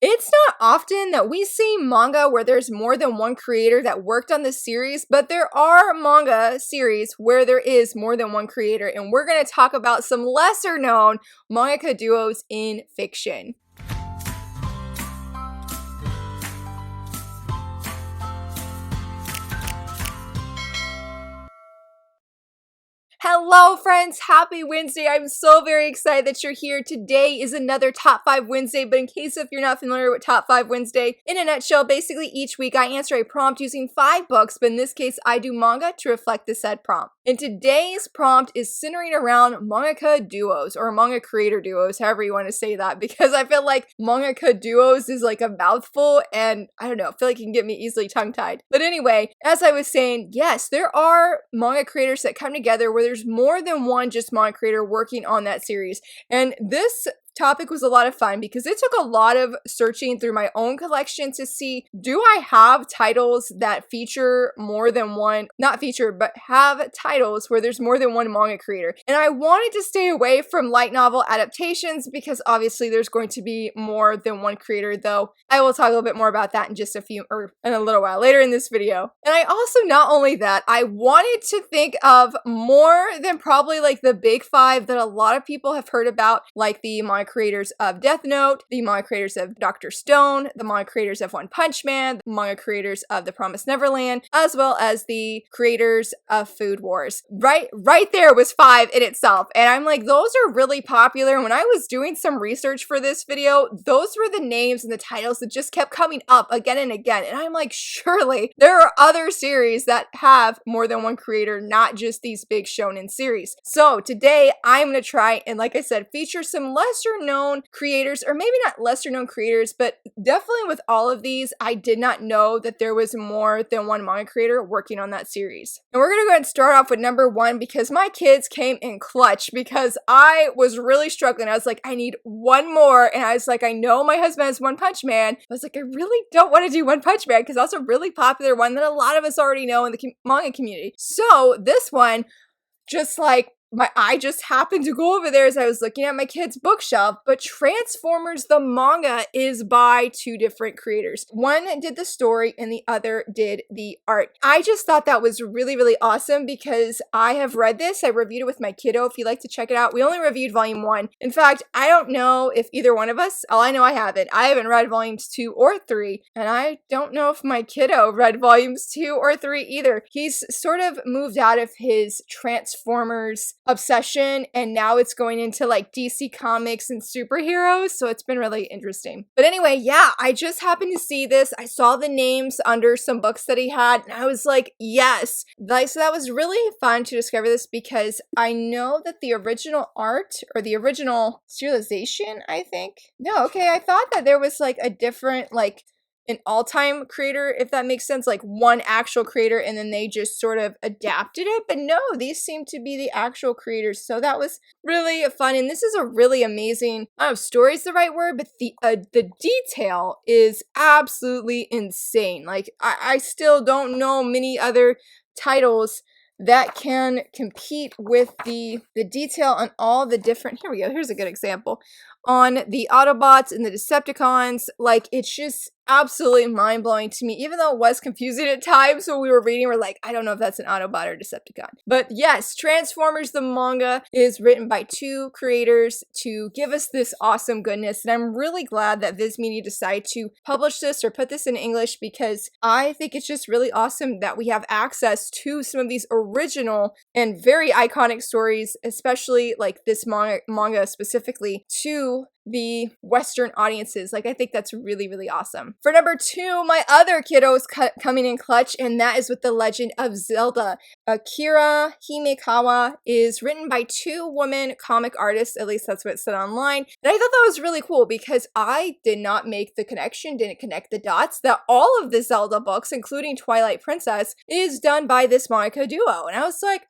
It's not often that we see manga where there's more than one creator that worked on the series, but there are manga series where there is more than one creator, and we're going to talk about some lesser known mangaka duos in fiction. Hello friends, happy Wednesday. I'm so very excited that you're here. Today is another Top 5 Wednesday, but in case if you're not familiar with Top 5 Wednesday, in a nutshell, basically each week I answer a prompt using 5 books, but in this case I do manga to reflect the said prompt. And today's prompt is centering around mangaka duos, or manga creator duos, however you want to say that, because I feel like mangaka duos is like a mouthful, and I don't know, I feel like it can get me easily tongue-tied. But anyway, as I was saying, yes, there are manga creators that come together where there's more than one just manga creator working on that series. And this topic was a lot of fun because it took a lot of searching through my own collection to see, do I have titles that feature more than one, not feature, but have titles where there's more than one manga creator. And I wanted to stay away from light novel adaptations because obviously there's going to be more than one creator, though I will talk a little bit more about that in just in a little while later in this video. And I also, not only that, I wanted to think of more than probably like the big 5 that a lot of people have heard about, like the manga creators of Death Note, the manga creators of Dr. Stone, the manga creators of One Punch Man, the manga creators of The Promised Neverland, as well as the creators of Food Wars. Right there was 5 in itself. And I'm like, those are really popular. And when I was doing some research for this video, those were the names and the titles that just kept coming up again and again. And I'm like, surely there are other series that have more than one creator, not just these big shonen series. So today I'm going to try and, like I said, feature some lesser known creators, or maybe not lesser known creators, but definitely with all of these, I did not know that there was more than one manga creator working on that series. And we're going to go ahead and start off with number 1 because my kids came in clutch because I was really struggling. I was like, I need one more. And I was like, I know my husband has One Punch Man. I was like, I really don't want to do One Punch Man because that's a really popular one that a lot of us already know in the manga community. So this one, just like, my eye just happened to go over there as I was looking at my kid's bookshelf, but Transformers the manga is by 2 different creators. One did the story and the other did the art. I just thought that was really, really awesome because I have read this. I reviewed it with my kiddo. If you'd like to check it out, we only reviewed volume 1. In fact, I don't know if either one of us, all I know I haven't. I haven't read volumes 2 or 3, and I don't know if my kiddo read volumes 2 or 3 either. He's sort of moved out of his Transformers obsession, and now it's going into like DC Comics and superheroes, so it's been really interesting. But anyway, yeah, I just happened to see this. I saw the names under some books that he had, and I was like, yes. So that was really fun to discover this because I know that the original art, or the original serialization, I think. No, okay, I thought that there was like a different, like, an all-time creator, if that makes sense, like one actual creator, and then they just sort of adapted it. But no, these seem to be the actual creators, so that was really fun. And this is a really amazing, I don't know if story is the right word, but the detail is absolutely insane. Like, I still don't know many other titles that can compete with the detail on all the different, here we go, here's a good example, on the Autobots and the Decepticons. Like, it's just absolutely mind-blowing to me, even though it was confusing at times when we were reading. We're like, I don't know if that's an Autobot or Decepticon. But yes, Transformers the manga is written by 2 creators to give us this awesome goodness, and I'm really glad that Viz Media decided to publish this or put this in English because I think it's just really awesome that we have access to some of these original and very iconic stories, especially like this manga specifically, to the Western audiences. Like, I think that's really, really awesome. For number 2, my other kiddo is coming in clutch, and that is with The Legend of Zelda. Akira Himekawa is written by 2 women comic artists, at least that's what it said online. And I thought that was really cool because I did not make the connection, didn't connect the dots, that all of the Zelda books, including Twilight Princess, is done by this manga duo. And I was like,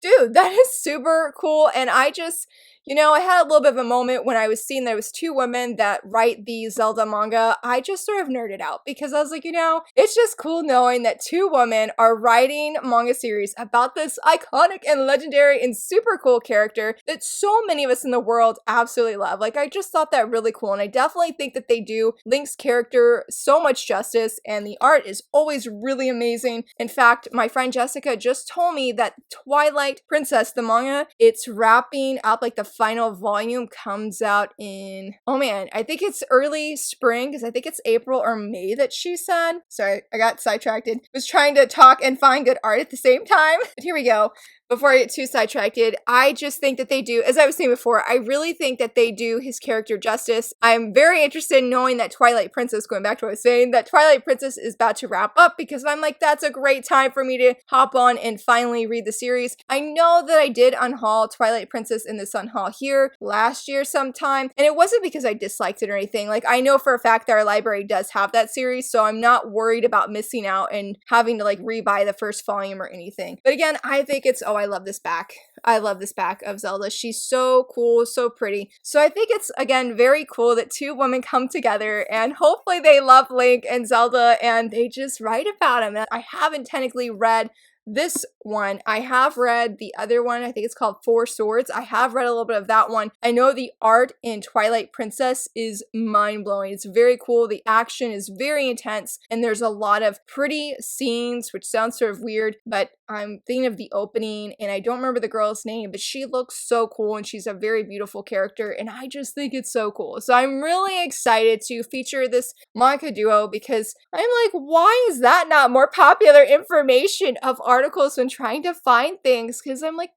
dude, that is super cool. And I just, You know, I had a little bit of a moment when I was seeing there was two women that write the Zelda manga. I just sort of nerded out because I was like, you know, it's just cool knowing that two women are writing manga series about this iconic and legendary and super cool character that so many of us in the world absolutely love. Like, I just thought that really cool, and I definitely think that they do Link's character so much justice, and the art is always really amazing. In fact, my friend Jessica just told me that Twilight Princess, the manga, it's wrapping up, like the final volume comes out in, oh man, I think it's early spring, because I think it's April or May that she said. Sorry, I got sidetracked. Was trying to talk and find good art at the same time. But here we go. Before I get too sidetracked, I just think that they do, as I was saying before, I really think that they do his character justice. I'm very interested in knowing that Twilight Princess, going back to what I was saying, that Twilight Princess is about to wrap up, because I'm like, that's a great time for me to hop on and finally read the series. I know that I did unhaul Twilight Princess in the Sun Hall here last year sometime, and it wasn't because I disliked it or anything. Like, I know for a fact that our library does have that series, so I'm not worried about missing out and having to like rebuy the first volume or anything. But again, I think it's, I love this back. I love this back of Zelda. She's so cool, so pretty. So I think it's, again, very cool that two women come together and hopefully they love Link and Zelda and they just write about him. I haven't technically read this one. I have read the other one. I think it's called Four Swords. I have read a little bit of that one. I know the art in Twilight Princess is mind-blowing. It's very cool. The action is very intense, and there's a lot of pretty scenes, which sounds sort of weird, but I'm thinking of the opening, and I don't remember the girl's name, but she looks so cool, and she's a very beautiful character, and I just think it's so cool. So I'm really excited to feature this manga duo, because I'm like, why is that not more popular information of articles when trying to find things? Because I'm like,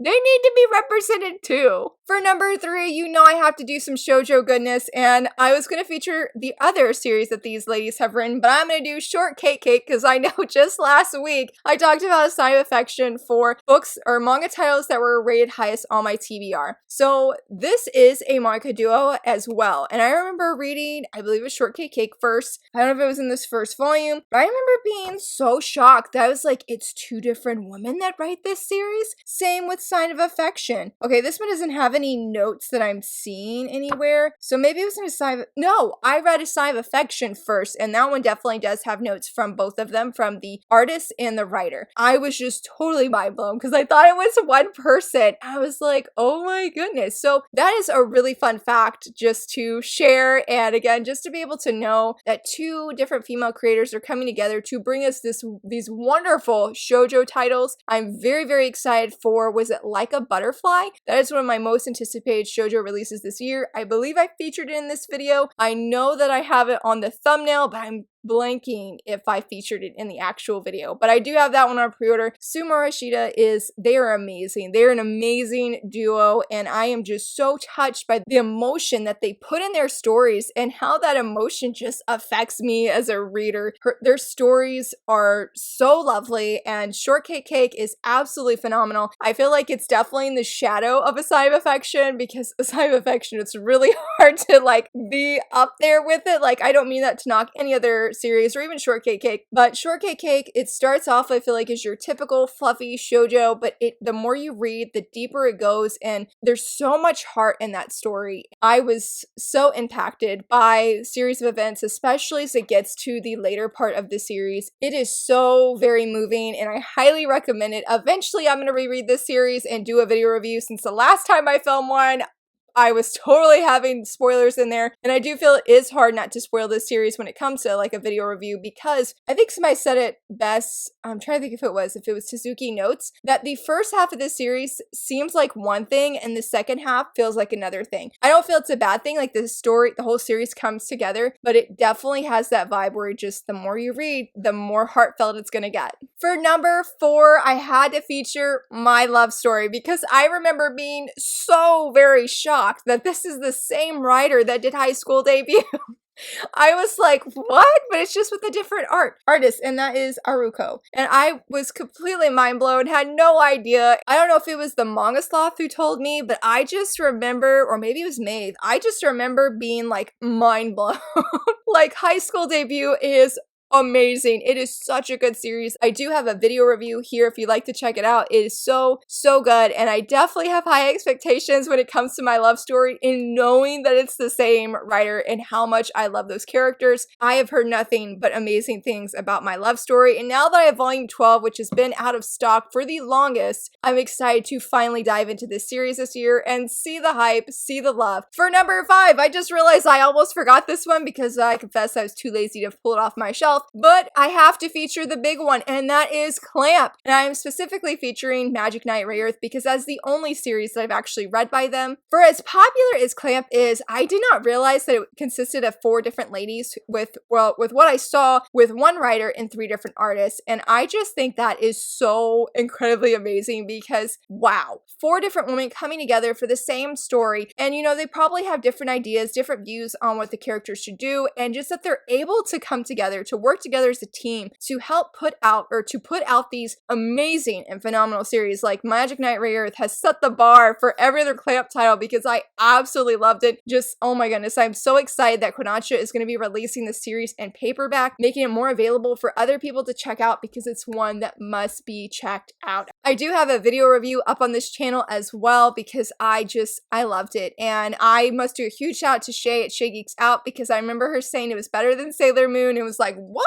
they need to be represented too. For number 3, you know I have to do some shoujo goodness, and I was going to feature the other series that these ladies have written, but I'm going to do Shortcake Cake because I know just last week I talked about a sign of affection for books or manga titles that were rated highest on my TBR. So this is a manga duo as well, and I remember reading, I believe it was Shortcake Cake first. I don't know if it was in this first volume, but I remember being so shocked that I was like, it's two different women that write this series? Same with Sign of Affection. Okay, this one doesn't have any notes that I'm seeing anywhere, so maybe it was in a sign of, no, I read A Sign of Affection first, and that one definitely does have notes from both of them, from the artist and the writer. I was just totally mind blown because I thought it was one person. I was like, oh my goodness. So that is a really fun fact just to share, and again, just to be able to know that two different female creators are coming together to bring us these wonderful shoujo titles. I'm very, very excited for, was it Like a Butterfly? That is one of my most anticipated shoujo releases this year. I believe I featured it in this video. I know that I have it on the thumbnail, but I'm blanking if I featured it in the actual video, but I do have that one on pre-order. Sumo Rashida they are amazing. They're an amazing duo, and I am just so touched by the emotion that they put in their stories and how that emotion just affects me as a reader. Their stories are so lovely, and Shortcake Cake is absolutely phenomenal. I feel like it's definitely in the shadow of A Sign of Affection, because A Sign of Affection, it's really hard to like be up there with it. Like, I don't mean that to knock any other series or even Shortcake Cake, but Shortcake Cake, it starts off, I feel like, as your typical fluffy shoujo, but the more you read, the deeper it goes, and there's so much heart in that story. I was so impacted by a series of events, especially as it gets to the later part of the series. It is so very moving, and I highly recommend it. Eventually, I'm going to reread this series and do a video review, since the last time I filmed one, I was totally having spoilers in there, and I do feel it is hard not to spoil this series when it comes to like a video review, because I think somebody said it best. I'm trying to think if it was Suzuki Notes, that the first half of this series seems like one thing and the second half feels like another thing. I don't feel it's a bad thing, like the story, the whole series comes together, but it definitely has that vibe where just the more you read, the more heartfelt it's gonna get. For number 4, I had to feature My Love Story, because I remember being so very shocked that this is the same writer that did High School Debut. I was like, what? But it's just with a different artist, and that is Aruko. And I was completely mind blown, had no idea. I don't know if it was the manga sloth who told me, but I just remember, or maybe it was Maeve, I just remember being like mind blown. Like, High School Debut is amazing. It is such a good series. I do have a video review here if you'd like to check it out. It is so good, and I definitely have high expectations when it comes to my love story, in knowing that it's the same writer and how much I love those characters. I have heard nothing but amazing things about my love story, and now that I have volume 12, which has been out of stock for the longest, I'm excited to finally dive into this series this year and see the hype, see the love. For number 5, I just realized I almost forgot this one because I confess I was too lazy to pull it off my shelf, but I have to feature the big one, and that is Clamp. And I am specifically featuring Magic Knight Rayearth because that's the only series that I've actually read by them. For as popular as Clamp is, I did not realize that it consisted of 4 different ladies with what I saw with one writer and 3 different artists, and I just think that is so incredibly amazing because, wow, 4 different women coming together for the same story, and you know, they probably have different ideas, different views on what the characters should do, and just that they're able to come together, to work together as a team to help put out these amazing and phenomenal series. Like Magic Knight Rayearth has set the bar for every other Clamp title because I absolutely loved it. Just, oh my goodness, I'm so excited that Kodansha is going to be releasing the series in paperback, making it more available for other people to check out because it's one that must be checked out. I do have a video review up on this channel as well because I loved it, and I must do a huge shout out to Shay at Shay Geeks Out because I remember her saying it was better than Sailor Moon. It was like, what?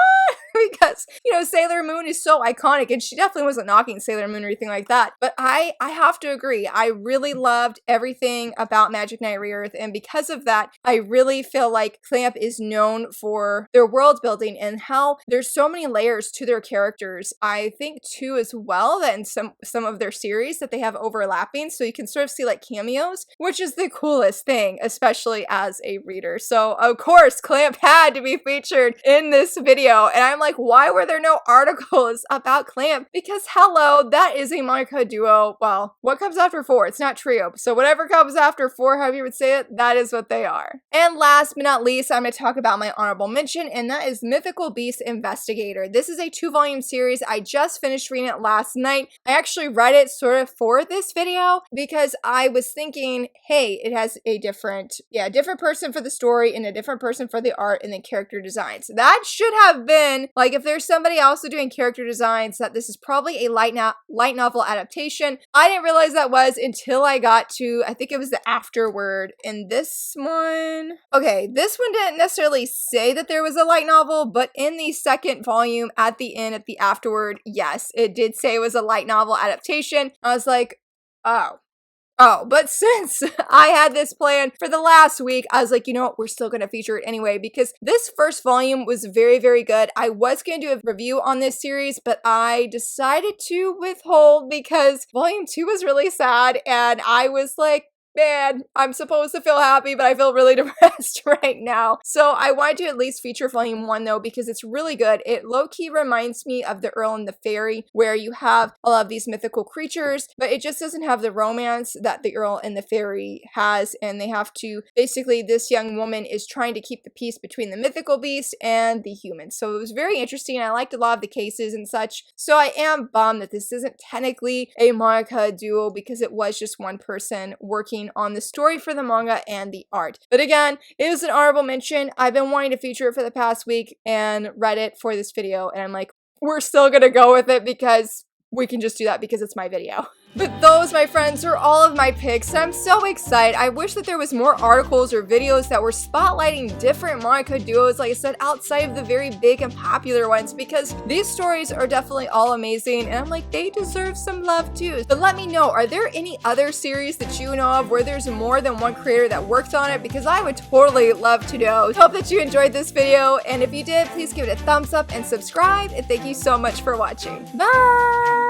Because, you know, Sailor Moon is so iconic, and she definitely wasn't knocking Sailor Moon or anything like that, but I have to agree, I really loved everything about Magic Knight Rayearth, and because of that, I really feel like Clamp is known for their world building and how there's so many layers to their characters. I think too as well that in some of their series that they have overlapping, so you can sort of see like cameos, which is the coolest thing, especially as a reader. So of course Clamp had to be featured in this video, and I'm like, why were there no articles about Clamp? Because hello, that is a manga duo. Well, what comes after 4? It's not trio, so whatever comes after 4, however you would say it, that is what they are. And last but not least, I'm going to talk about my honorable mention, and that is Mythical Beast Investigator. This is a 2-volume series. I just finished reading it last night. I actually read it sort of for this video because I was thinking, hey, it has a different person for the story and a different person for the art and the character designs. That should have been, like, if there's somebody also doing character designs, that this is probably a light novel adaptation. I didn't realize that was until I got to, I think it was the afterword in this one. Okay, this one didn't necessarily say that there was a light novel, but in the second volume at the end, at the afterword, yes, it did say it was a light novel adaptation. I was like, oh, but since I had this plan for the last week, I was like, you know what, we're still going to feature it anyway, because this first volume was very, very good. I was going to do a review on this series, but I decided to withhold because volume 2 was really sad, and I was like, man, I'm supposed to feel happy, but I feel really depressed right now. So I wanted to at least feature volume 1 though, because it's really good. It low-key reminds me of The Earl and the Fairy, where you have a lot of these mythical creatures, but it just doesn't have the romance that The Earl and the Fairy has, and they have to, basically this young woman is trying to keep the peace between the mythical beast and the humans. So it was very interesting. I liked a lot of the cases and such. So I am bummed that this isn't technically a manga duo because it was just one person working on the story for the manga and the art. But again, it was an honorable mention. I've been wanting to feature it for the past week and read it for this video, and I'm like, we're still gonna go with it because we can just do that because it's my video. But those, my friends, are all of my picks. I'm so excited. I wish that there was more articles or videos that were spotlighting different manga duos, like I said, outside of the very big and popular ones, because these stories are definitely all amazing, and I'm like, they deserve some love too. But let me know, are there any other series that you know of where there's more than one creator that worked on it? Because I would totally love to know. Hope that you enjoyed this video, and if you did, please give it a thumbs up and subscribe, and thank you so much for watching. Bye!